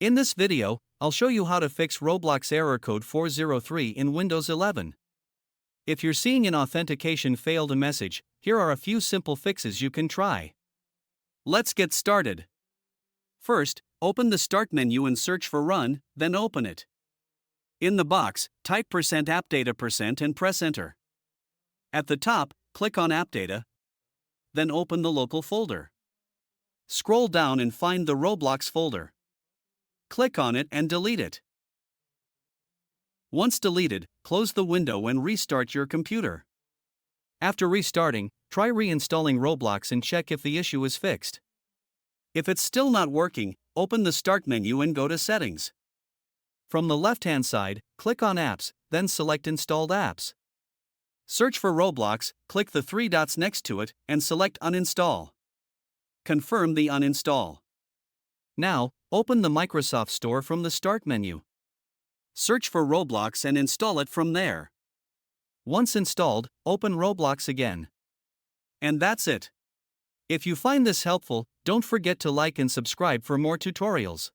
In this video, I'll show you how to fix Roblox error code 403 in Windows 11. If you're seeing an authentication failed message, here are a few simple fixes you can try. Let's get started. First, open the Start menu and search for Run, then open it. In the box, type %appdata% and press Enter. At the top, click on AppData, then open the local folder. Scroll down and find the Roblox folder. Click on it and delete it. Once deleted, close the window and restart your computer. After restarting, try reinstalling Roblox and check if the issue is fixed. If it's still not working, open the Start menu and go to Settings. From the left-hand side, click on Apps, then select Installed Apps. Search for Roblox, click the three dots next to it, and select Uninstall. Confirm the uninstall. Now, open the Microsoft Store from the Start menu. Search for Roblox and install it from there. Once installed, open Roblox again. And that's it. If you find this helpful, don't forget to like and subscribe for more tutorials.